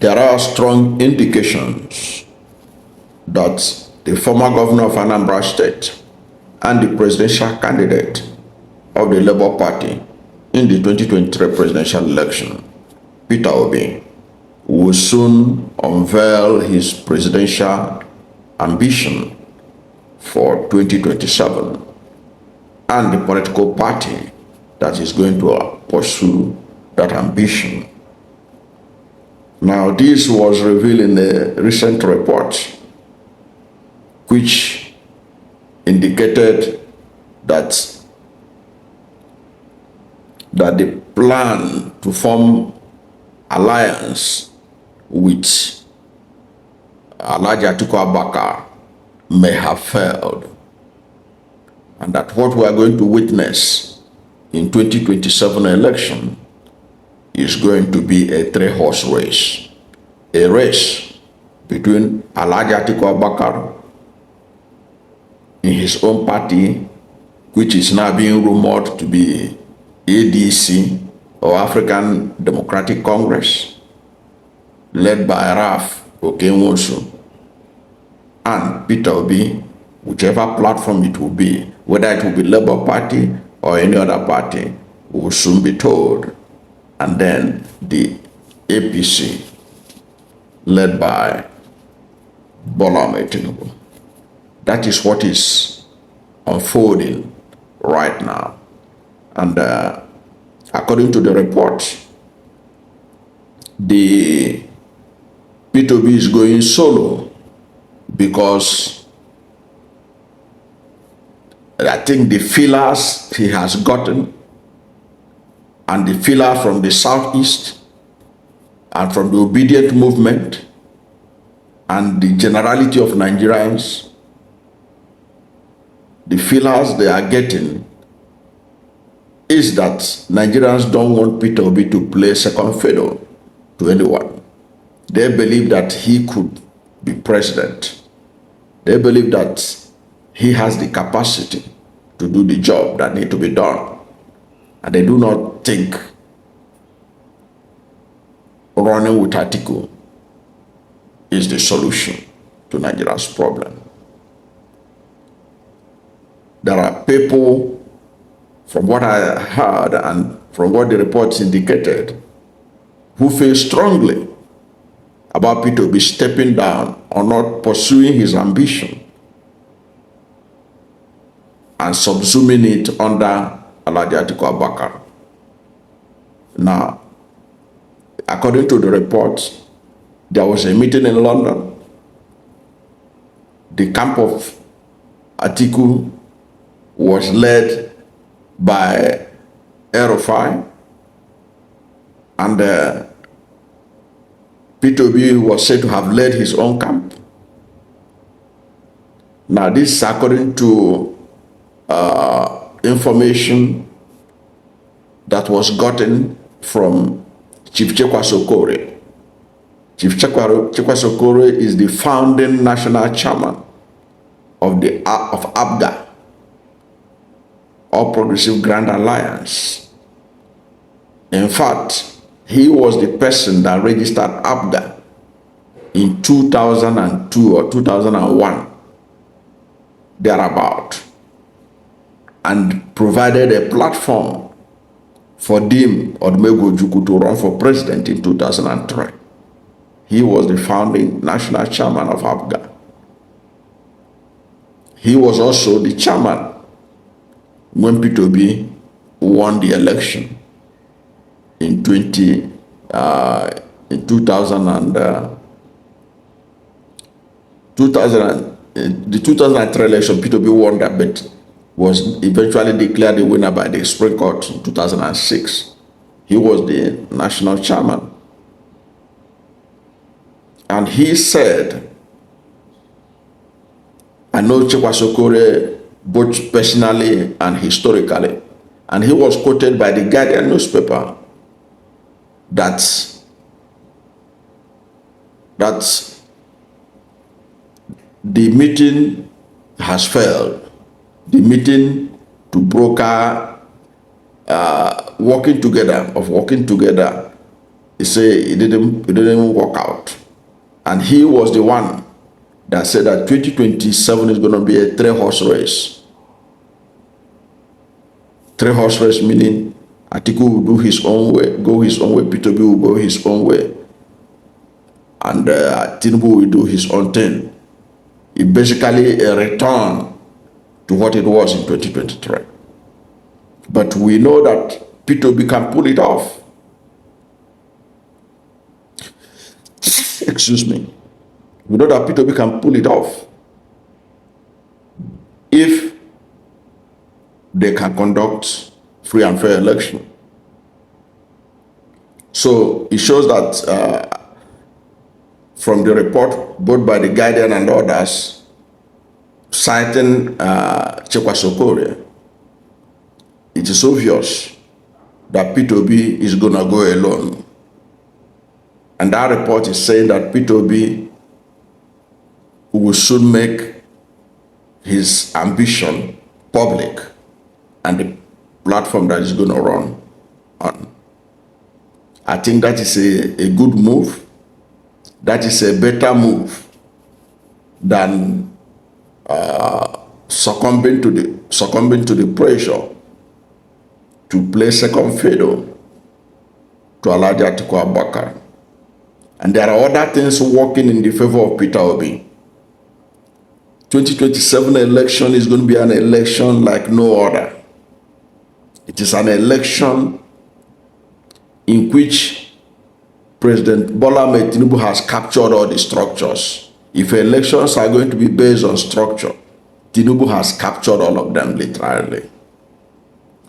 there are strong indications that the former governor of Anambra State and the presidential candidate of the Labour Party in the 2023 presidential election, Peter Obi, will soon unveil his presidential ambition for 2027 and the political party that is going to pursue that ambition. Now, this was revealed in a recent report which indicated that the plan to form alliance with Atiku Abubakar may have failed, and that what we are going to witness in 2027 election is going to be a three-horse race, a race between Atiku Abubakar in his own party, which is now being rumored to be ADC or African Democratic Congress, led by Raf Okenwosu, and Peter Obi, whichever platform it will be, whether it will be Labour Party or any other party, will soon be told. And then the APC, led by Bola Ahmed Tinubu. That is what is unfolding right now. And according to the report, the P2B is going solo because I think the fillers he has gotten and the filler from the southeast and from the obedient movement and the generality of Nigerians, the fillers they are getting is that Nigerians don't want Peter Obi to play second fiddle to anyone. They believe that he could be president. They believe that he has the capacity to do the job that needs to be done. And they do not think running with Atiku is the solution to Nigeria's problem. There are people, from what I heard and from what the reports indicated, who feel strongly about Peter Obi stepping down or not pursuing his ambition and subsuming it under Atiku Abubakar. Now, according to the reports, there was a meeting in London. The camp of Atiku was led by Erufai, and Peter Obi was said to have led his own camp. Now, this is according to information that was gotten from Chief Chekwas Okore. Chief Chekwas Okore is the founding national chairman of APGA, All Progressive Grand Alliance. In fact, he was the person that registered APGA in 2002 or 2001, thereabout, and provided a platform for Dim Odumegwu to run for president in 2003. He was the founding national chairman of APGA. He was also the chairman when Peter Obi won the election in 2000 the 2003 election. Peter Obi won that, but was eventually declared the winner by the Supreme Court in 2006. He was the national chairman. And he said, I know Chekwas Okore both personally and historically, and he was quoted by the Guardian newspaper that the meeting has failed. The meeting to broker working together he said it didn't work out. And he was the one that said that 2027 is going to be a three-horse race. Three-horse race meaning Atiku will do his own way, go his own way, P2B will go his own way, and Tinubu will do his own thing. It basically a return to what it was in 2023. But we know that P2B can pull it off. Excuse me. We know that P2B can pull it off if they can conduct free and fair election. So it shows that from the report, both by the Guardian and others, citing Chekwa Sokoria, it is obvious that P2B is going to go alone. And that report is saying that P2B will soon make his ambition public and the platform that is going to run on. I think that is a good move. That is a better move than succumbing to the pressure to play second fiddle to Atiku Abubakar. And there are other things working in the favor of Peter Obi. 2027 election is going to be an election like no other. It is an election in which President Bola Ahmed Tinubu has captured all the structures. If elections are going to be based on structure, Tinubu has captured all of them literally.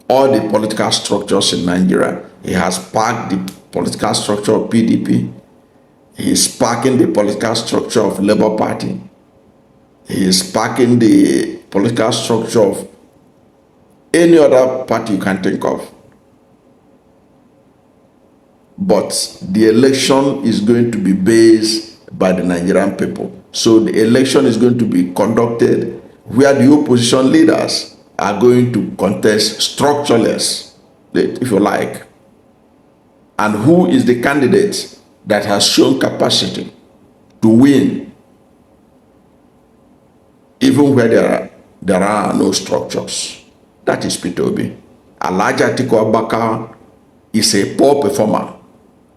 All the political structures in Nigeria, he has packed the political structure of PDP, he is packing the political structure of Labour Party, he is packing the political structure of any other party you can think of. But the election is going to be based by the Nigerian people. So the election is going to be conducted where the opposition leaders are going to contest structureless, if you like. And who is the candidate that has shown capacity to win, even where there are no structures? That is P2B. Atiku Abubakar is a poor performer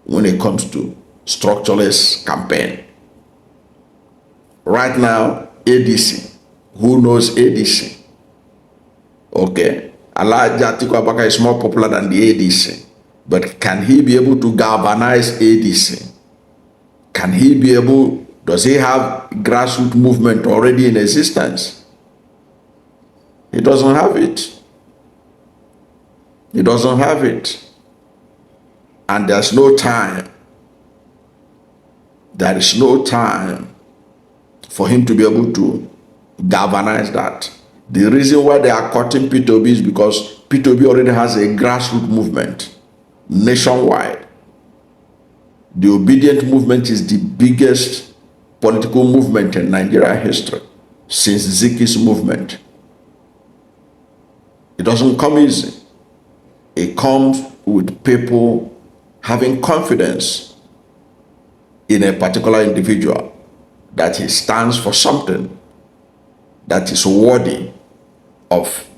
when it comes to structureless campaign. Right now, ADC, who knows ADC? Okay, Atiku Abubakar is more popular than the ADC, but can he be able to galvanize ADC? Can he be able, does he have grassroots movement already in existence? He doesn't have it. He doesn't have it. And there's no time. There is no time for him to be able to galvanize that. The reason why they are cutting P2B is because P2B already has a grassroots movement nationwide. The obedient movement is the biggest political movement in Nigeria history since Ziki's movement. It doesn't come easy. It comes with people having confidence in a particular individual, that he stands for something that is worthy of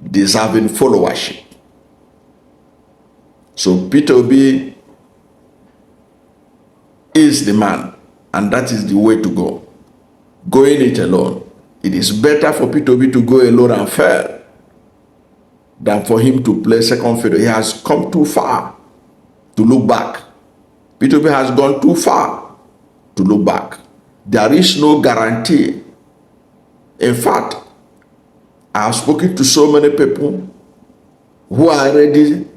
deserving followership. So P2B is the man, and that is the way to go. Going it alone. It is better for P2B to go alone and fail than for him to play second fiddle. He has come too far to look back. P2B has gone too far to look back. There is no guarantee. In fact, I have spoken to so many people who are ready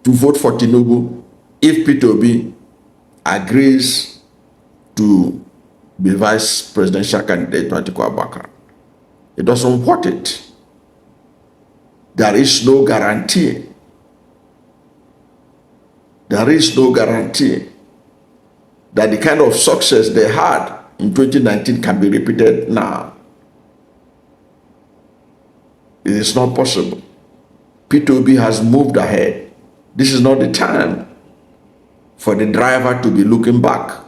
to vote for Tinubu if P2B agrees to be vice presidential candidate to Atiku Abubakar. It doesn't want it. There is no guarantee. There is no guarantee that the kind of success they had in 2019 can be repeated now. It is not possible. P2B has moved ahead. This is not the time for the driver to be looking back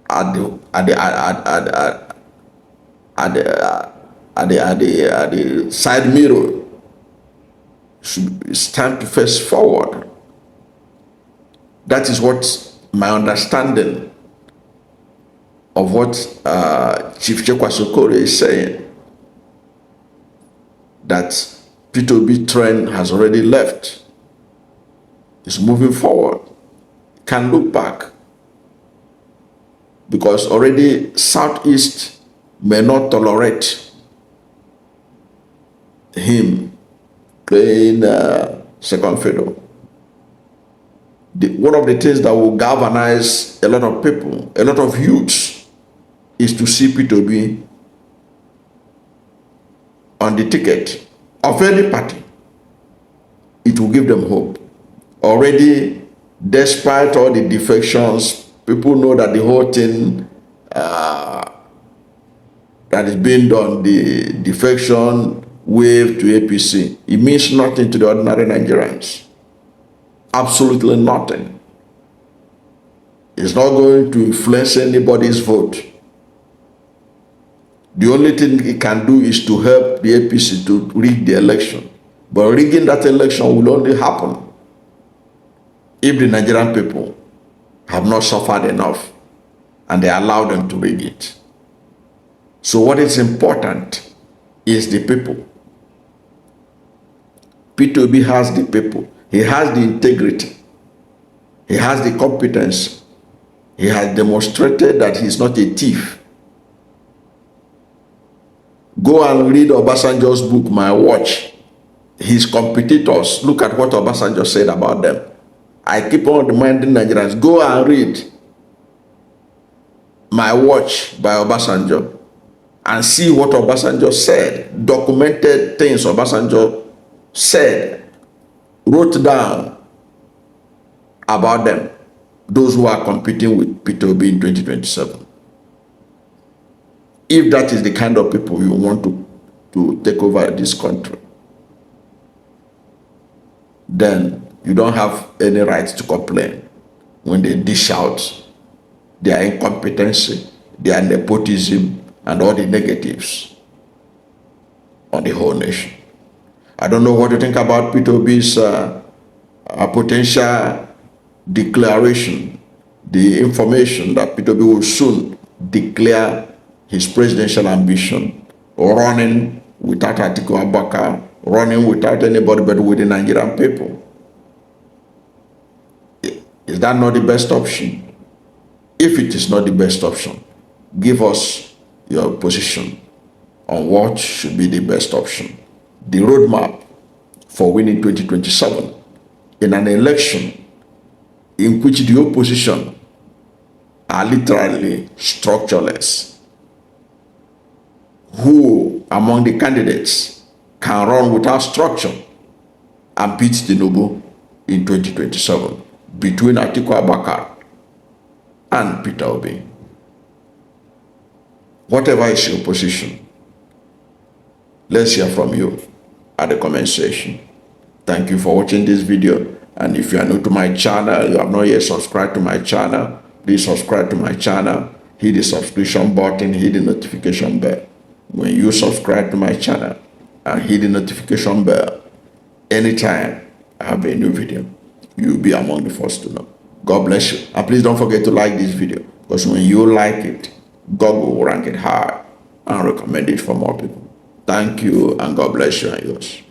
at the side mirror. It's time to face forward. That is what my understanding of what Chief Chekwasokore is saying, that P2B trend has already left. It's moving forward. Can look back, because already Southeast may not tolerate him playing second fiddle. One of the things that will galvanize a lot of people, a lot of youths, is to see P2B on the ticket of any party. It will give them hope. Already, despite all the defections, people know that the whole thing that is being done, the defection wave to APC, it means nothing to the ordinary Nigerians. Absolutely nothing. It's not going to influence anybody's vote. The only thing it can do is to help the APC to rig the election. But rigging that election will only happen if the Nigerian people have not suffered enough and they allow them to rig it. So what is important is the people. P2B has the people. He has the integrity. He has the competence. He has demonstrated that he's not a thief. Go and read Obasanjo's book, My Watch. His competitors, look at what Obasanjo said about them. I keep on reminding Nigerians, go and read My Watch by Obasanjo and see what Obasanjo said, documented things Obasanjo said, wrote down about them, those who are competing with P2B in 2027. If that is the kind of people you want to take over this country, then you don't have any right to complain when they dish out their incompetency, their nepotism, and all the negatives on the whole nation. I don't know what you think about P2B's potential declaration, the information that P2B will soon declare his presidential ambition, running without Atiku Abubakar, running without anybody but with the Nigerian people. Is that not the best option? If it is not the best option, give us your position on what should be the best option. The roadmap for winning 2027 in an election in which the opposition are literally structureless. Who among the candidates can run without structure and beat Tinubu in 2027 between Atiku Abubakar and Peter Obi? Whatever is your position, let's hear from you at the comment section. Thank you for watching this video, and if you are new to my channel, you have not yet subscribed to my channel, please subscribe to my channel, hit the subscription button, hit the notification bell. When you subscribe to my channel and hit the notification bell, anytime I have a new video, you'll be among the first to know. God bless you. And please don't forget to like this video, because when you like it, God will rank it high and recommend it for more people. Thank you, and God bless you and yours.